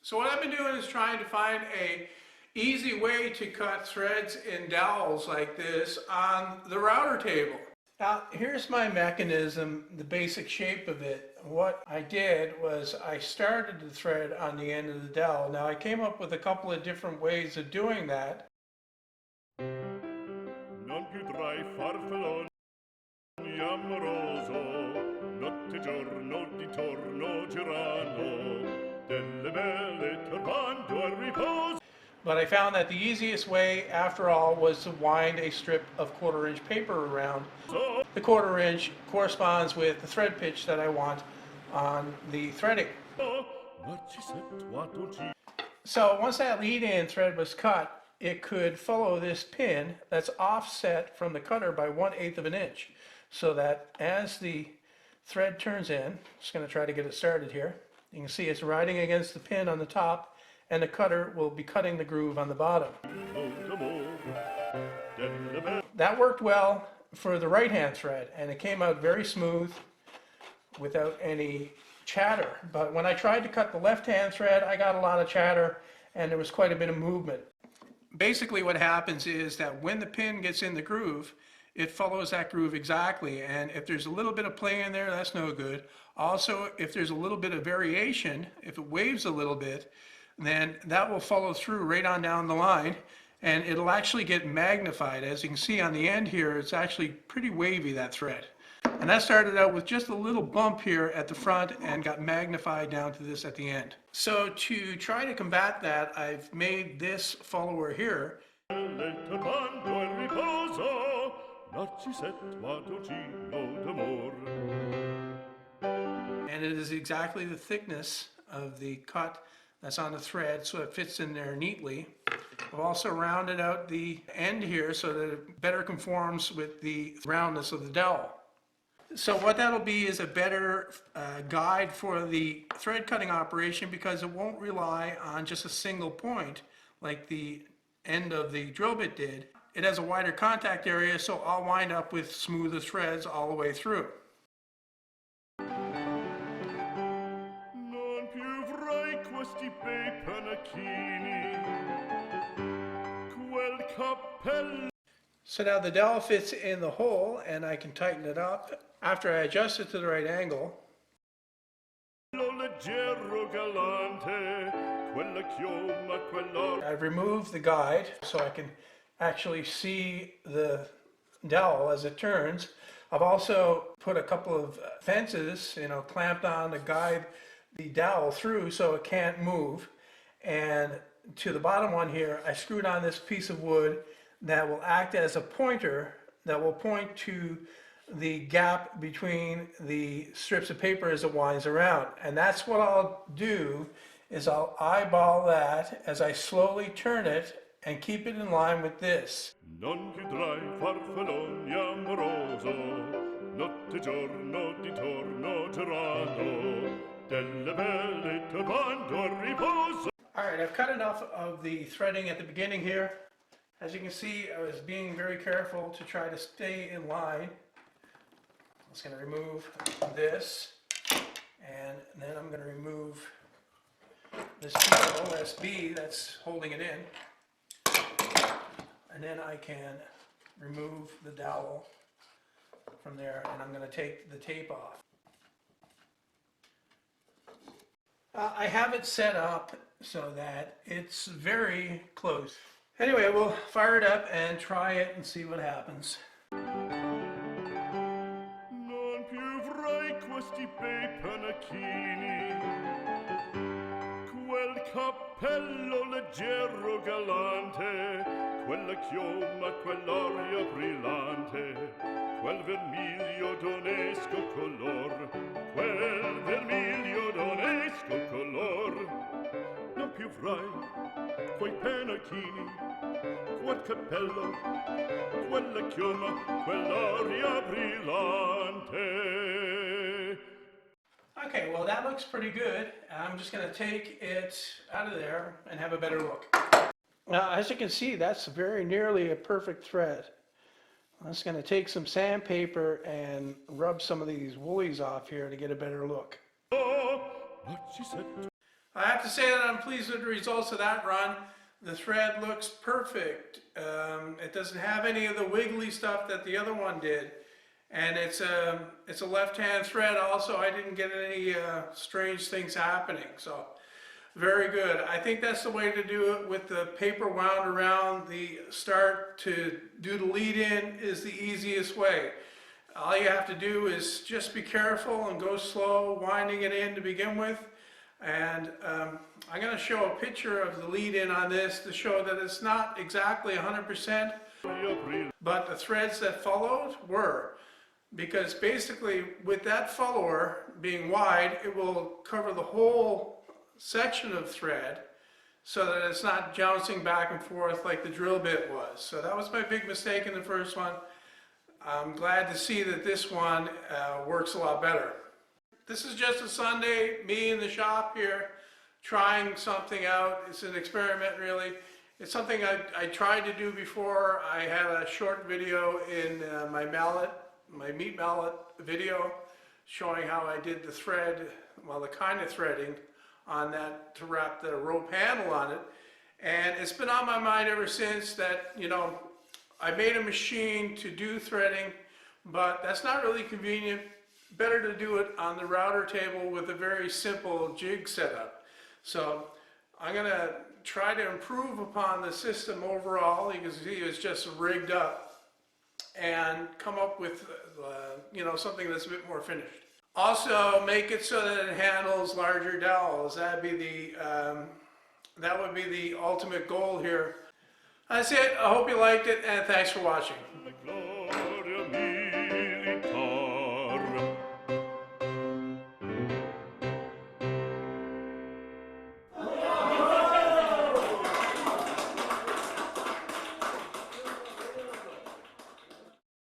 So what I've been doing is trying to find a easy way to cut threads in dowels like this on the router table. Now here's my mechanism, the basic shape of it. What I did was I started the thread on the end of the dowel. Now I came up with a couple of different ways of doing that. Non più tra I farfalloni amoroso, notte giorno di torno girano, delle belle turbando al riposo. But I found that the easiest way, after all, was to wind a strip of 1/4-inch paper around. The 1/4-inch corresponds with the thread pitch that I want on the threading. So once that lead-in thread was cut, it could follow this pin that's offset from the cutter by 1/8 of an inch. So that as the thread turns in, just going to try to get it started here. You can see it's riding against the pin on the top, and the cutter will be cutting the groove on the bottom. That worked well for the right-hand thread, and it came out very smooth without any chatter. But when I tried to cut the left-hand thread, I got a lot of chatter, and there was quite a bit of movement. Basically what happens is that when the pin gets in the groove, it follows that groove exactly, and if there's a little bit of play in there, that's no good. Also, if there's a little bit of variation, if it waves a little bit, then that will follow through right on down the line, and it'll actually get magnified. As you can see on the end here, it's actually pretty wavy, that thread. And that started out with just a little bump here at the front and got magnified down to this at the end. So to try to combat that, I've made this follower here. And it is exactly the thickness of the cut that's on the thread, so it fits in there neatly. I've also rounded out the end here so that it better conforms with the roundness of the dowel. So what that'll be is a better guide for the thread cutting operation, because it won't rely on just a single point like the end of the drill bit did. It has a wider contact area, so I'll wind up with smoother threads all the way through. So now the dowel fits in the hole, and I can tighten it up after I adjust it to the right angle. I've removed the guide so I can actually see the dowel as it turns. I've also put a couple of fences, clamped on to guide the dowel through so it can't move. And to the bottom one here, I screwed on this piece of wood that will act as a pointer that will point to the gap between the strips of paper as it winds around. And that's what I'll do, is I'll eyeball that as I slowly turn it and keep it in line with this. Non più tra I farfalloni amoroso, notte giorno di torno girano, delle belle turbando al riposo. Alright, I've cut enough of the threading at the beginning here. As you can see, I was being very careful to try to stay in line. I'm just going to remove this, and then I'm going to remove this piece of OSB that's holding it in, and then I can remove the dowel from there, and I'm going to take the tape off. I have it set up so that it's very close. Anyway, we'll fire it up and try it and see what happens. Non più avrai questi bei panacchini, quel cappello leggero galante, quella chioma, quell'aria brillante, quel vermiglio d'onesco color, quel vermiglio d'onesco color. Non più avrai quei panacchini, quel cappello, quella chioma, quell'aria brillante. Okay, well that looks pretty good. I'm just going to take it out of there and have a better look. Now, as you can see, that's very nearly a perfect thread. I'm just going to take some sandpaper and rub some of these woolies off here to get a better look. I have to say that I'm pleased with the results of that run. The thread looks perfect. It doesn't have any of the wiggly stuff that the other one did. And it's a left-hand thread also. I didn't get any strange things happening. So very good. I think that's the way to do it with the paper wound around the start. To do the lead in is the easiest way. All you have to do is just be careful and go slow, winding it in to begin with. And I'm going to show a picture of the lead in on this to show that it's not exactly 100%, but the threads that followed were. Because basically with that follower being wide, it will cover the whole section of thread so that it's not jouncing back and forth like the drill bit was. So that was my big mistake in the first one. I'm glad to see that this one works a lot better. This is just a Sunday, me in the shop here, trying something out. It's an experiment really. It's something I tried to do before. I had a short video in my meat mallet video, showing how I did the thread, well, the kind of threading on that to wrap the rope handle on it. And it's been on my mind ever since that, you know, I made a machine to do threading, but that's not really convenient. Better to do it on the router table with a very simple jig setup. So I'm going to try to improve upon the system overall. You can see it's just rigged up, and come up with you know, something that's a bit more finished. Also make it so that it handles larger dowels. That would be the ultimate goal here. That's it. I hope you liked it, and thanks for watching.